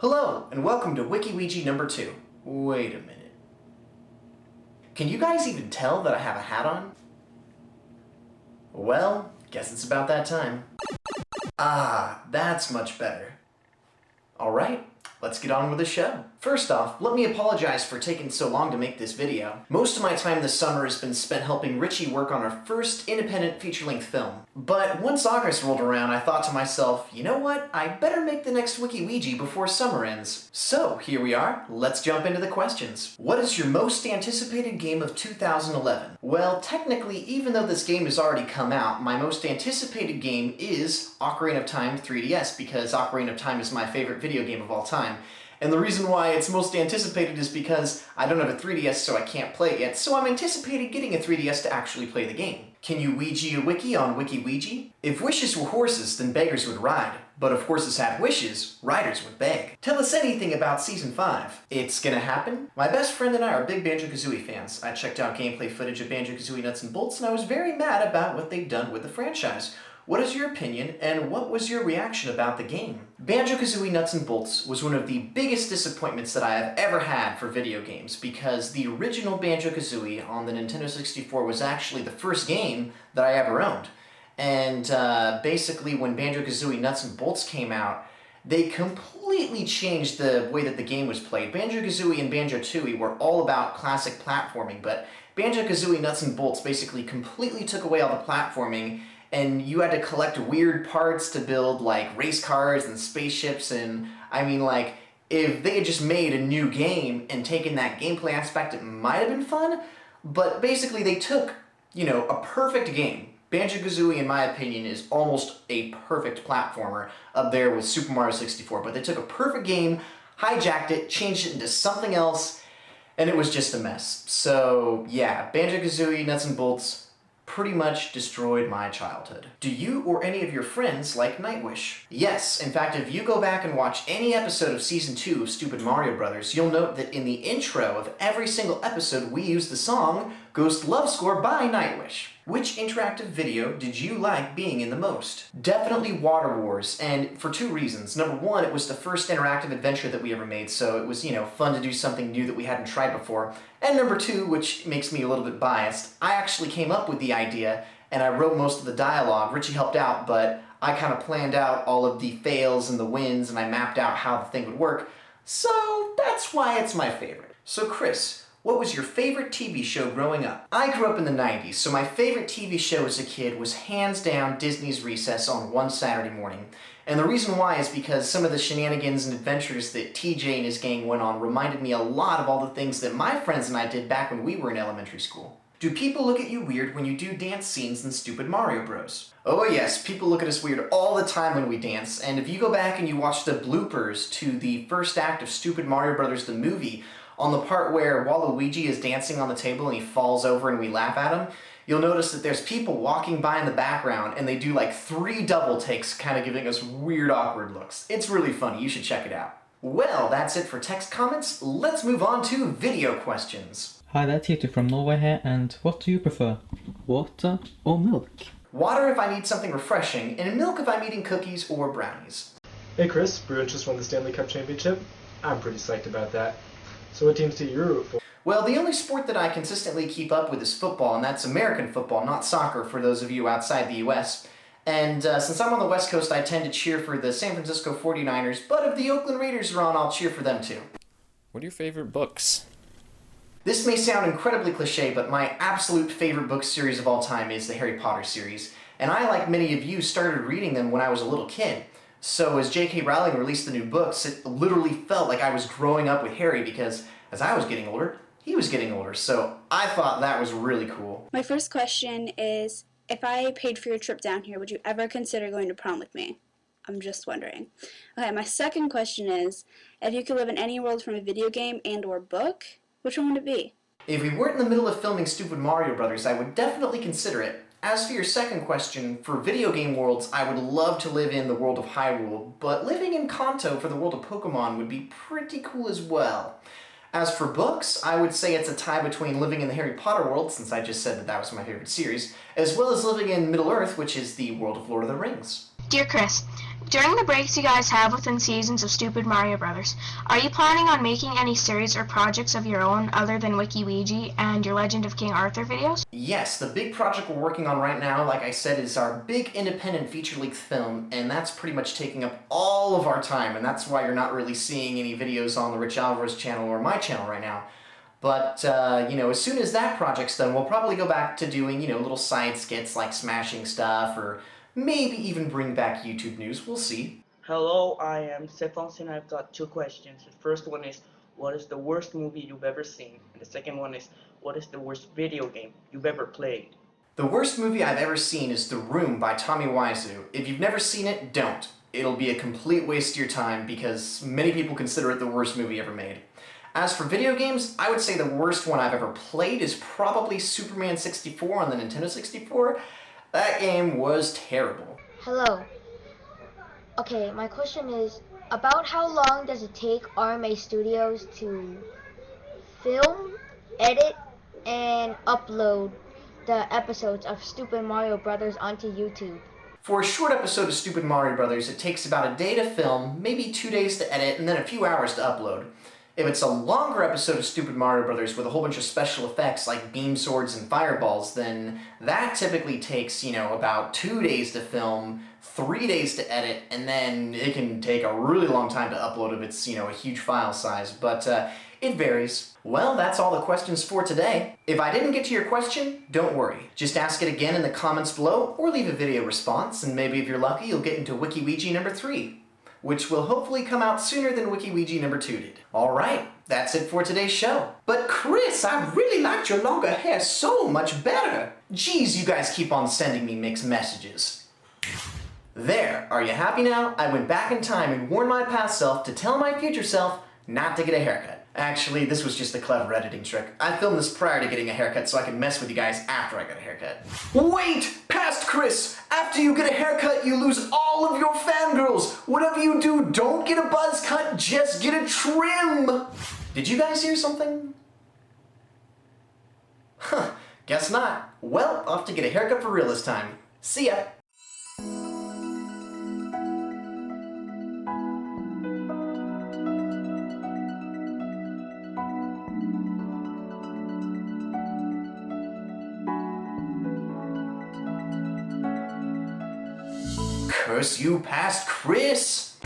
Hello, and welcome to Wiki Weegee number 2. Wait a minute. Can you guys even tell that I have a hat on? Well, guess it's about that time. Ah, that's much better. Alright, let's get on with the show. First off, let me apologize for taking so long to make this video. Most of my time this summer has been spent helping Richie work on our first independent feature-length film. But once August rolled around, I thought to myself, you know what? I better make the next Wiki Weegee before summer ends. So, here we are. Let's jump into the questions. What is your most anticipated game of 2011? Well, technically, even though this game has already come out, my most anticipated game is Ocarina of Time 3DS, because Ocarina of Time is my favorite video game of all time. And the reason why it's most anticipated is because I don't have a 3DS, so I can't play it yet, so I'm anticipating getting a 3DS to actually play the game. Can you Ouija a wiki on Wiki Weegee? If wishes were horses, then beggars would ride. But if horses had wishes, riders would beg. Tell us anything about Season 5. It's gonna happen? My best friend and I are big Banjo Kazooie fans. I checked out gameplay footage of Banjo Kazooie Nuts and Bolts, and I was very mad about what they've done with the franchise. What is your opinion, and what was your reaction about the game? Banjo Kazooie Nuts and Bolts was one of the biggest disappointments that I have ever had for video games, because the original Banjo Kazooie on the Nintendo 64 was actually the first game that I ever owned. And basically when Banjo Kazooie Nuts and Bolts came out, they completely changed the way that the game was played. Banjo Kazooie and Banjo Tooie were all about classic platforming, but Banjo Kazooie Nuts and Bolts basically completely took away all the platforming, and you had to collect weird parts to build like race cars and spaceships, and I mean, like, if they had just made a new game and taken that gameplay aspect, it might have been fun, but basically they took, you know, a perfect game. Banjo Kazooie, in my opinion, is almost a perfect platformer up there with Super Mario 64, but they took a perfect game, hijacked it, changed it into something else, and it was just a mess. So yeah, Banjo Kazooie Nuts and Bolts pretty much destroyed my childhood. Do you or any of your friends like Nightwish? Yes, in fact, if you go back and watch any episode of Season 2 of Stupid Mario Brothers, you'll note that in the intro of every single episode we use the song Ghost Love Score by Nightwish. Which interactive video did you like being in the most? Definitely Water Wars, and for two reasons. Number one, it was the first interactive adventure that we ever made, so it was, you know, fun to do something new that we hadn't tried before. And number two, which makes me a little bit biased, I actually came up with the idea, and I wrote most of the dialogue. Richie helped out, but I kind of planned out all of the fails and the wins, and I mapped out how the thing would work, so that's why it's my favorite. So Chris, what was your favorite TV show growing up? I grew up in the 90s, so my favorite TV show as a kid was hands down Disney's Recess on one Saturday morning. And the reason why is because some of the shenanigans and adventures that TJ and his gang went on reminded me a lot of all the things that my friends and I did back when we were in elementary school. Do people look at you weird when you do dance scenes in Stupid Mario Bros? Oh yes, people look at us weird all the time when we dance, and if you go back and you watch the bloopers to the first act of Stupid Mario Brothers the movie, on the part where Waluigi is dancing on the table and he falls over and we laugh at him, you'll notice that there's people walking by in the background and they do like 3 double takes, kind of giving us weird, awkward looks. It's really funny. You should check it out. Well, that's it for text comments. Let's move on to video questions. Hi there, Tito from Norway here, and what do you prefer? Water or milk? Water if I need something refreshing, and milk if I'm eating cookies or brownies. Hey Chris, Bruins just won the Stanley Cup Championship. I'm pretty psyched about that. So what teams do you root for? Well, the only sport that I consistently keep up with is football, and that's American football, not soccer for those of you outside the US. And since I'm on the West Coast, I tend to cheer for the San Francisco 49ers, but if the Oakland Raiders are on, I'll cheer for them too. What are your favorite books? This may sound incredibly cliche, but my absolute favorite book series of all time is the Harry Potter series. And I, like many of you, started reading them when I was a little kid. So as J.K. Rowling released the new books, it literally felt like I was growing up with Harry, because as I was getting older, he was getting older. So I thought that was really cool. My first question is, if I paid for your trip down here, would you ever consider going to prom with me? I'm just wondering. Okay, my second question is, if you could live in any world from a video game and or book, which one would it be? If we weren't in the middle of filming Stupid Mario Brothers, I would definitely consider it. As for your second question, for video game worlds, I would love to live in the world of Hyrule, but living in Kanto for the world of Pokemon would be pretty cool as well. As for books, I would say it's a tie between living in the Harry Potter world, since I just said that that was my favorite series, as well as living in Middle-earth, which is the world of Lord of the Rings. Dear Chris, during the breaks you guys have within seasons of Stupid Mario Brothers, are you planning on making any series or projects of your own other than Wiki Weegee and your Legend of King Arthur videos? Yes, the big project we're working on right now, like I said, is our big independent feature-length film, and that's pretty much taking up all of our time, and that's why you're not really seeing any videos on the Rich Alvarez channel or my channel right now. But, as soon as that project's done, we'll probably go back to doing, little side skits like smashing stuff, or maybe even bring back YouTube news. We'll see. Hello, I am Stefan, and I've got two questions. The first one is, what is the worst movie you've ever seen? And the second one is, what is the worst video game you've ever played? The worst movie I've ever seen is The Room by Tommy Wiseau. If you've never seen it, don't. It'll be a complete waste of your time because many people consider it the worst movie ever made. As for video games, I would say the worst one I've ever played is probably Superman 64 on the Nintendo 64. That game was terrible. Hello. Okay, my question is, about how long does it take RMA Studios to film, edit, and upload the episodes of Stupid Mario Brothers onto YouTube? For a short episode of Stupid Mario Brothers, it takes about a day to film, maybe 2 days to edit, and then a few hours to upload. If it's a longer episode of Stupid Mario Brothers with a whole bunch of special effects like beam swords and fireballs, then that typically takes, about 2 days to film, 3 days to edit, and then it can take a really long time to upload if it's, a huge file size, but it varies. Well, that's all the questions for today. If I didn't get to your question, don't worry. Just ask it again in the comments below, or leave a video response, and maybe if you're lucky, you'll get into Wiki Weegee number 3. Which will hopefully come out sooner than Wiki Weegee number 2 did. Alright, that's it for today's show. But Chris, I really liked your longer hair so much better. Geez, you guys keep on sending me mixed messages. There, are you happy now? I went back in time and warned my past self to tell my future self not to get a haircut. Actually, this was just a clever editing trick. I filmed this prior to getting a haircut so I could mess with you guys after I got a haircut. Wait! Past Chris! After you get a haircut, you lose all of your fangirls! Whatever you do, don't get a buzz cut, just get a trim! Did you guys hear something? Huh, guess not. Well, I'll have to get a haircut for real this time. See ya! Curse you, Past Chris!